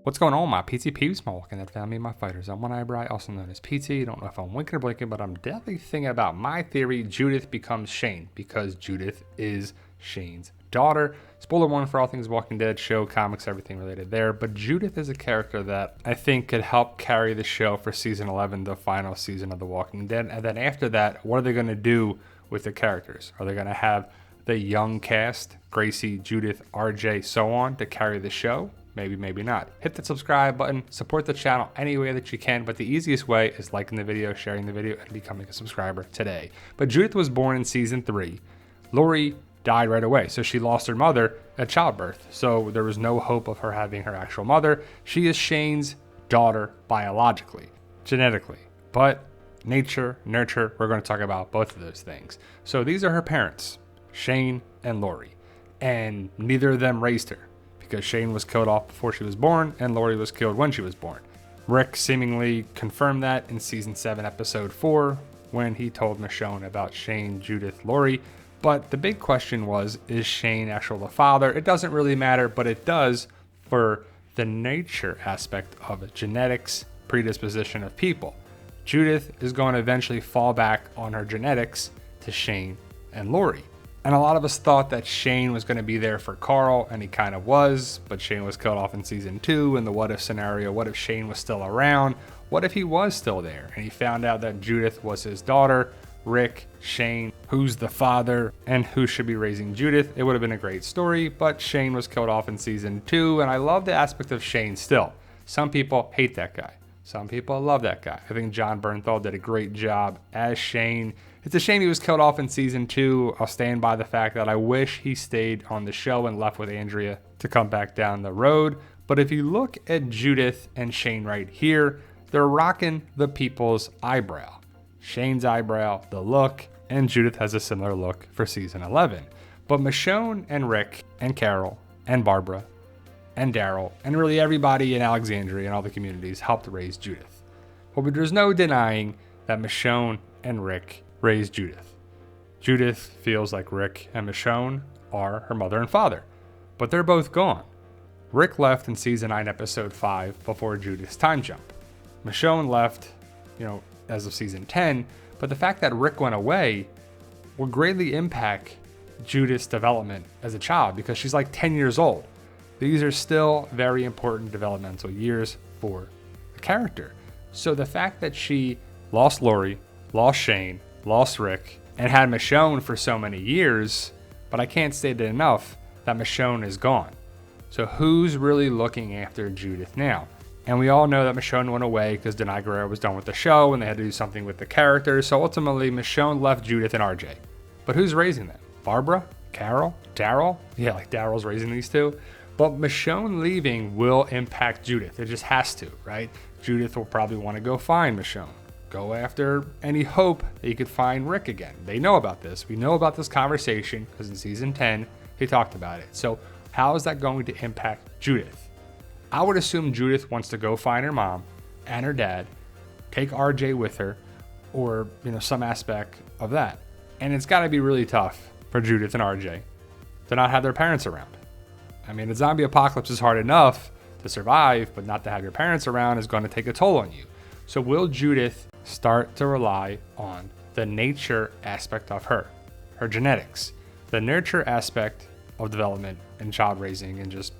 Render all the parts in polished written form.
What's going on, my PT peeps, my Walking Dead family, my fighters? I'm One Eyebrow, also known as PT. Don't know if I'm winking or blinking, but I'm definitely thinking about my theory Judith becomes Shane, because Judith is Shane's daughter. Spoiler warning for all things Walking Dead, show, comics, everything related there. But Judith is a character that I think could help carry the show for season 11, the final season of The Walking Dead. And then after that, what are they going to do with the characters? Are they going to have the young cast, Gracie, Judith, RJ, so on, to carry the show? Maybe, maybe not. Hit that subscribe button, support the channel any way that you can, but the easiest way is liking the video, sharing the video, and becoming a subscriber today. But Judith was born in season 3. Lori died right away, so she lost her mother at childbirth. So there was no hope of her having her actual mother. She is Shane's daughter biologically, genetically, but nature, nurture, we're going to talk about both of those things. So these are her parents, Shane and Lori, and neither of them raised her, because Shane was killed off before she was born and Lori was killed when she was born. Rick seemingly confirmed that in season 7, episode 4, when he told Michonne about Shane, Judith, Lori. But the big question was, is Shane actually the father? It doesn't really matter, but it does for the nature aspect of genetics, predisposition of people. Judith is going to eventually fall back on her genetics to Shane and Lori. And a lot of us thought that Shane was going to be there for Carl, and he kind of was, but Shane was killed off in season 2 in the what if scenario. What if Shane was still around? What if he was still there? And he found out that Judith was his daughter. Rick, Shane, who's the father, and who should be raising Judith? It would have been a great story, but Shane was killed off in season 2, and I love the aspect of Shane still. Some people hate that guy. Some people love that guy. I think Jon Bernthal did a great job as Shane. It's a shame he was killed off in season 2. I'll stand by the fact that I wish he stayed on the show and left with Andrea to come back down the road. But if you look at Judith and Shane right here, they're rocking the people's eyebrow. Shane's eyebrow, the look, and Judith has a similar look for season 11. But Michonne and Rick and Carol and Barbara and Daryl and really everybody in Alexandria and all the communities helped raise Judith. But there's no denying that Michonne and Rick raised Judith. Judith feels like Rick and Michonne are her mother and father, but they're both gone. Rick left in season 9, episode 5 before Judith's time jump. Michonne left, as of season 10, but the fact that Rick went away will greatly impact Judith's development as a child because she's like 10 years old. These are still very important developmental years for the character. So the fact that she lost Lori, lost Shane, lost Rick, and had Michonne for so many years, but I can't state it enough that Michonne is gone. So who's really looking after Judith now? And we all know that Michonne went away because Denai Guerrero was done with the show and they had to do something with the characters. So ultimately, Michonne left Judith and RJ. But who's raising them? Barbara? Carol? Daryl? Yeah, like Daryl's raising these two. But Michonne leaving will impact Judith. It just has to, right? Judith will probably want to go find Michonne. Go after any hope that you could find Rick again. They know about this. We know about this conversation because in season 10, he talked about it. So how is that going to impact Judith? I would assume Judith wants to go find her mom and her dad, take RJ with her, or some aspect of that. And it's got to be really tough for Judith and RJ to not have their parents around. I mean, a zombie apocalypse is hard enough to survive, but not to have your parents around is going to take a toll on you. So will Judith start to rely on the nature aspect of her genetics, the nurture aspect of development and child raising and just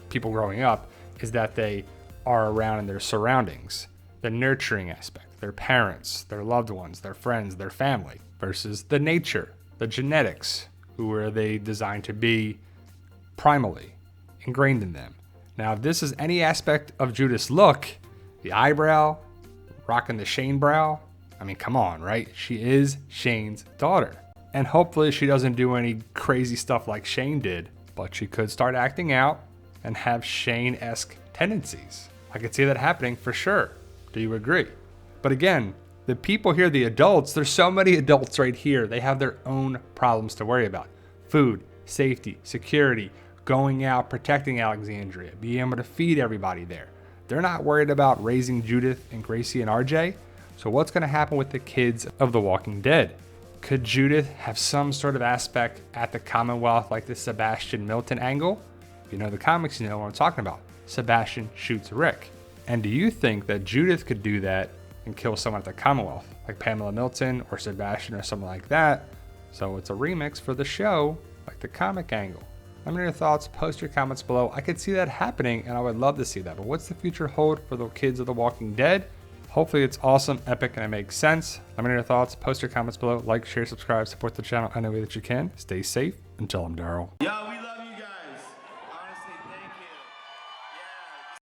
people growing up is that they are around in their surroundings, the nurturing aspect, their parents, their loved ones, their friends, their family, versus the nature, the genetics, who are they designed to be primally ingrained in them. Now, if this is any aspect of Judith's look, the eyebrow, rocking the Shane brow, I mean, come on, right? She is Shane's daughter. And hopefully she doesn't do any crazy stuff like Shane did, but she could start acting out and have Shane-esque tendencies. I could see that happening for sure. Do you agree? But again, the people here, the adults, there's so many adults right here. They have their own problems to worry about. Food, safety, security, going out, protecting Alexandria, being able to feed everybody there. They're not worried about raising Judith and Gracie and RJ. So what's going to happen with the kids of The Walking Dead? Could Judith have some sort of aspect at the Commonwealth like the Sebastian Milton angle? If you know the comics, you know what I'm talking about. Sebastian shoots Rick. And do you think that Judith could do that and kill someone at the Commonwealth, like Pamela Milton or Sebastian or something like that? So it's a remix for the show, like the comic angle. Let me know your thoughts, post your comments below. I could see that happening and I would love to see that. But what's the future hold for the kids of The Walking Dead? Hopefully it's awesome, epic, and it makes sense. Let me know your thoughts, post your comments below. Like, share, subscribe, support the channel any way that you can. Stay safe and tell them Daryl. Yo, we love you.